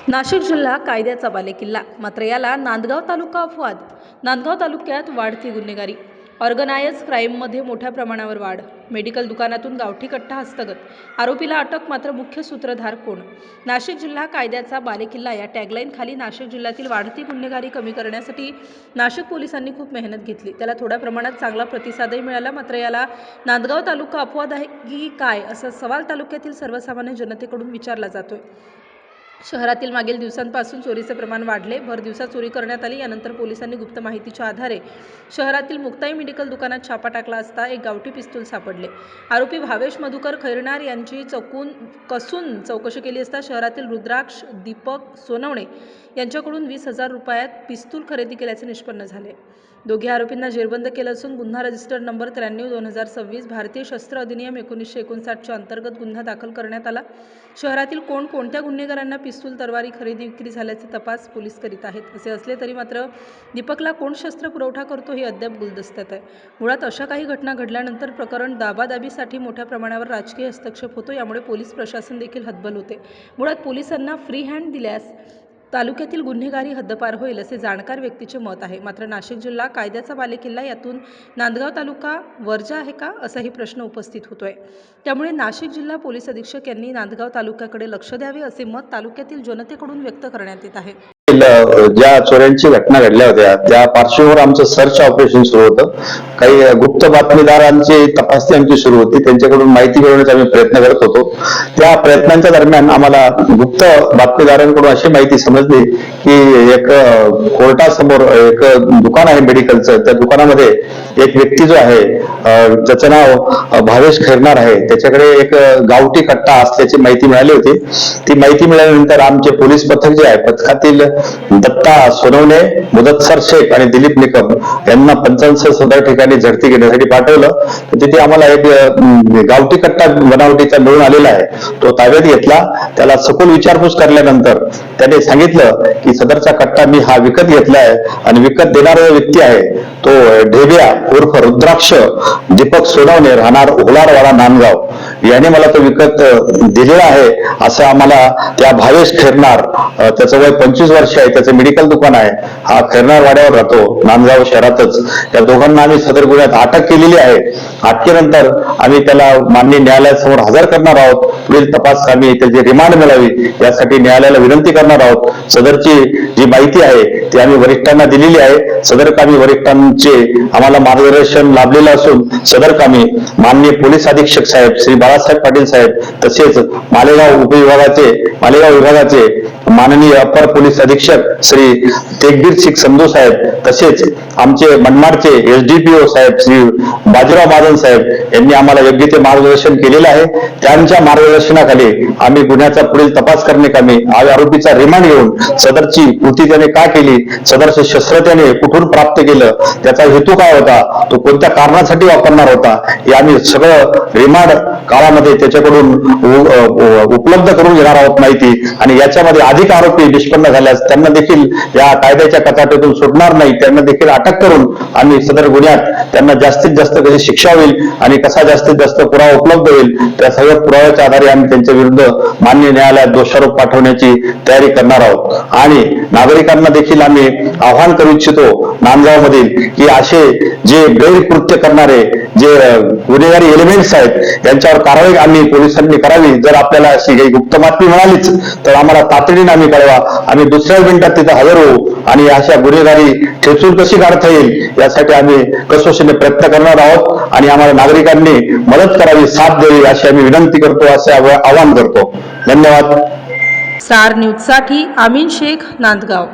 नाशिक जिल्हा कायद्याचा बालेकिल्ला, मात्र याला नांदगाव तालुका अपवाद. नांदगाव तालुक्यात वाढती गुन्हेगारी, ऑर्गनायझ क्राईममध्ये मोठ्या प्रमाणावर वाढ, मेडिकल दुकानातून गावठी कट्टा हस्तगत, आरोपीला अटक, मात्र मुख्य सूत्रधार कोण? नाशिक जिल्हा कायद्याचा बालेकिल्ला या टॅगलाईनखाली नाशिक जिल्ह्यातील वाढती गुन्हेगारी कमी करण्यासाठी नाशिक पोलिसांनी खूप मेहनत घेतली. त्याला थोड्या प्रमाणात चांगला प्रतिसादही मिळाला. मात्र याला नांदगाव तालुका अपवाद आहे की काय, असा सवाल तालुक्यातील सर्वसामान्य जनतेकडून विचारला जातोय. शहरातील मागील दिवसांपासून चोरीचे प्रमाण वाढले. भर दिवसात चोरी करण्यात आली. यानंतर पोलिसांनी गुप्त माहितीच्या आधारे शहरातील मुक्ताई मेडिकल दुकानात छापा टाकला असता एक गावठी पिस्तूल सापडले. आरोपी भावेश मधुकर खैरनार यांची कसून चौकशी केली असता शहरातील रुद्राक्ष दीपक सोनवणे यांच्याकडून 20,000 रुपयात पिस्तूल खरेदी केल्याचे निष्पन्न झाले. दोघे आरोपींना जेरबंद केलं असून गुन्हा रजिस्टर नंबर 93/2026 भारतीय शस्त्र अधिनियम 1959 अंतर्गत गुन्हा दाखल करण्यात आला. शहरातील कोणत्या गुन्हेगारांना पिस्तूल तलवारी खरेदी विक्री झाल्याचे तपास पोलीस करीत आहेत. असे असले तरी मात्र दीपकला कोण शस्त्र पुरवठा करतो हे अद्याप गुलदस्त्यात आहे. मुळात अशा काही घटना घडल्यानंतर प्रकरण दाबादाबीसाठी मोठ्या प्रमाणावर राजकीय हस्तक्षेप होतो. यामुळे पोलीस प्रशासन देखील हतबल होते. मुळात पोलिसांना फ्री हँड दिल्यास तालुक्यातील गुन्हेगारी हद्दपार होईल असे जाणकार व्यक्तीचे मत आहे. मात्र नाशिक जिल्हा कायद्याचा बालेकिल्ला, यातून नांदगाव तालुका वर्जा आहे का, असाही प्रश्न उपस्थित होतोय. त्यामुळे नाशिक जिल्हा पोलीस अधीक्षक यांनी नांदगाव तालुक्याकडे लक्ष द्यावे असे मत तालुक्यातील जनतेकडून व्यक्त करण्यात येत आहे. ज्या चोऱ्यांची घटना घडल्या होत्या त्या पार्श्वभूमीवर आमचं सर्च ऑपरेशन सुरू होतं. काही गुप्त बातमीदारांची तपासणी आमची सुरू होती. त्यांच्याकडून माहिती मिळवण्याचा आम्ही प्रयत्न करत होतो. त्या प्रयत्नांच्या दरम्यान आम्हाला गुप्त बातमीदारांकडून अशी माहिती समजली की एक कोर्टासमोर एक दुकान आहे मेडिकलचं. त्या दुकानामध्ये एक व्यक्ती जो आहे ज्याचं नाव भावेश खैरनार आहे, त्याच्याकडे एक गावठी कट्टा असल्याची माहिती मिळाली होती. ती माहिती मिळाल्यानंतर आमचे पोलीस पथक जे आहे, पथकातील दत्ता सोनवणे, मुदत्सर शेख आणि दिलीप निकम यांना 55 सदर ठिकाणी झडती घेण्यासाठी पाठवलं. तर तिथे आम्हाला एक गावठी कट्टा बनावटीचा मिळून आलेला आहे. तो ताब्यात घेतला. त्याला सखोल विचारपूस करल्यानंतर त्याने सांगितलं की सदरचा कट्टा मी हा विकत घेतला आहे आणि विकत देणारा व्यक्ती आहे तो ढेब्या उर्फ रुद्राक्ष दीपक सोनवणे, राहणार ओलारवाडा नांदगाव, याने मला तो विकत दिलेला आहे असं आम्हाला त्या भावेश खैरनार, त्याचं वय 25 वर्ष आहे, त्याचं मेडिकल दुकान आहे, हा खैरनार वाड्यावर राहतो नांदगाव शहरातच. या दोघांना आम्ही सदर गुन्ह्यात अटक केलेली आहे. अटकेनंतर आम्ही त्याला माननीय न्यायालयासमोर हजर करणार आहोत. पुढील तपास आम्ही त्याची रिमांड मिळावी यासाठी न्यायालयाला विनंती करणार आहोत. सदरची जी माहिती आहे ती आम्ही वरिष्ठांना दिलेली आहे. सदर कामी वरिष्ठांचे आम्हाला मार्गदर्शन लाभलेलं असून सदर कामी माननीय पोलीस अधीक्षक साहेब श्री बाळासाहेब पाटील साहेब, तसेच मालेगाव विभागाचे माननीय अपर पोलीस अधीक्षक श्री तेगबीर सिंग संधू साहेब, तसेच आमचे मनमाडचे SDPO साहेब श्री बाजीराव महाजन साहेब यांनी आम्हाला योग्य ते मार्गदर्शन केलेलं आहे. त्यांच्या मार्गदर्शनाखाली आम्ही गुन्ह्याचा पुढील तपास करण्याकामी आरोपीचा रिमांड घेऊन सदरची कृती त्याने का केली, सदरचे शस्त्र त्याने कुठून प्राप्त केलं, त्याचा हेतू काय होता, तो कोणत्या कारणासाठी वापरणार होता, हे आम्ही सगळं रिमांड काळामध्ये त्याच्याकडून उपलब्ध करून घेणार आहोत माहिती. आणि याच्यामध्ये अधिक आरोपी निष्पन्न झाल्यास त्यांना देखील या कायद्याच्या कचाट्यातून सुटणार नाही, त्यांना देखील अटक करून आम्ही सदर गुन्ह्यात त्यांना जास्तीत जास्त कशी शिक्षा होईल आणि कसा जास्तीत जास्त पुरावा उपलब्ध होईल त्या सगळ्या पुराव्याच्या आधारे आम्ही त्यांच्या विरुद्ध मान्य न्यायालयात दोषारोप पाठवण्याची तयारी करणार आहोत. आणि नागरिकांना देखील आम्ही आवाहन करू इच्छितो नांदगाव मधील की असे जे गैरकृत्य करणारे जे गुन्हेगारी एलिमेंट्स आहेत यांच्यावर कारवाई आम्ही पोलिसांनी करावी. जर आपल्याला अशी काही गुप्त बातमी मिळालीच तर आम्हाला तातडीने आम्ही कळवा. आम्ही दुसऱ्या मिनिटात तिथे हजर होऊ आणि अशा गुन्हेगारी ठेचून कशी काढता येईल यासाठी आम्ही कसोशीने प्रयत्न करणार आहोत. आणि आम्हाला नागरिकांनी मदत करावी, साथ द्यावी अशी आम्ही विनंती करतो, असे आवाहन करतो. धन्यवाद. SAR न्यूजसाठी आमीन शेख, नांदगाव.